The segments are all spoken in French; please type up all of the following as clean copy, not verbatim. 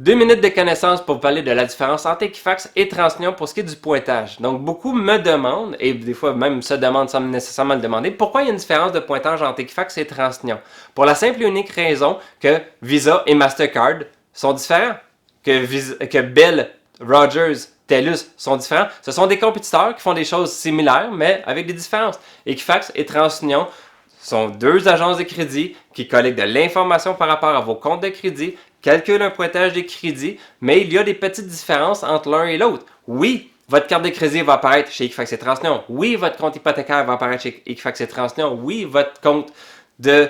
2 minutes de connaissance pour vous parler de la différence entre Equifax et TransUnion pour ce qui est du pointage. Donc, beaucoup me demandent, et des fois même se demandent sans nécessairement le demander, pourquoi il y a une différence de pointage entre Equifax et TransUnion. Pour la simple et unique raison que Visa et Mastercard sont différents, que Bell, Rogers, TELUS sont différents. Ce sont des compétiteurs qui font des choses similaires, mais avec des différences. Equifax et TransUnion sont deux agences de crédit qui collectent de l'information par rapport à vos comptes de crédit, calculent un pointage de crédit, mais il y a des petites différences entre l'un et l'autre. Oui, votre carte de crédit va apparaître chez Equifax et TransUnion. Oui, votre compte hypothécaire va apparaître chez Equifax et TransUnion. Oui, votre compte de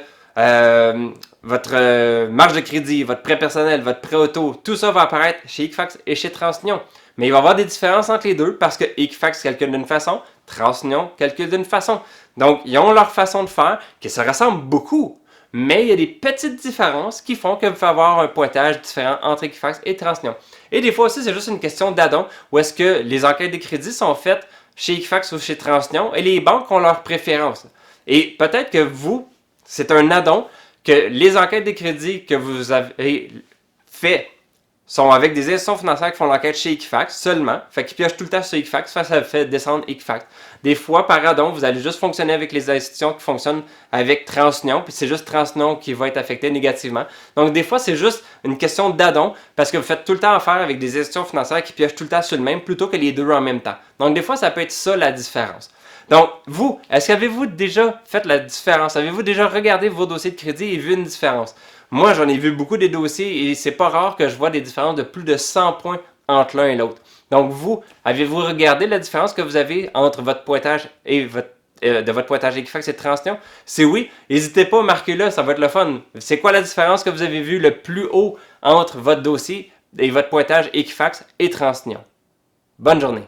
votre marge de crédit, votre prêt personnel, votre prêt auto, tout ça va apparaître chez Equifax et chez TransUnion. Mais il va y avoir des différences entre les deux parce que Equifax calcule d'une façon, TransUnion calcule d'une façon. Donc, ils ont leur façon de faire qui se ressemble beaucoup. Mais il y a des petites différences qui font que vous pouvez avoir un pointage différent entre Equifax et TransUnion. Et des fois aussi, c'est juste une question d'addon où est-ce que les enquêtes de crédit sont faites chez Equifax ou chez TransUnion et les banques ont leurs préférences. Et peut-être que vous, c'est un addon que les enquêtes de crédit que vous avez fait sont avec des institutions financières qui font l'enquête chez Equifax seulement. Fait qu'ils piochent tout le temps sur Equifax, ça fait descendre Equifax. Des fois, par addon, vous allez juste fonctionner avec les institutions qui fonctionnent avec TransUnion, puis c'est juste TransUnion qui va être affecté négativement. Donc, des fois, c'est juste une question d'addon, parce que vous faites tout le temps affaire avec des institutions financières qui piochent tout le temps sur le même, plutôt que les deux en même temps. Donc, des fois, ça peut être ça la différence. Donc, vous, est-ce qu'avez-vous déjà fait la différence? Avez-vous déjà regardé vos dossiers de crédit et vu une différence? Moi, j'en ai vu beaucoup des dossiers et c'est pas rare que je vois des différences de plus de 100 points entre l'un et l'autre. Donc, vous, avez-vous regardé la différence que vous avez entre votre pointage et de votre pointage Equifax et TransUnion? Si oui, n'hésitez pas à marquer là, ça va être le fun. C'est quoi la différence que vous avez vue le plus haut entre votre dossier et votre pointage Equifax et TransUnion? Bonne journée!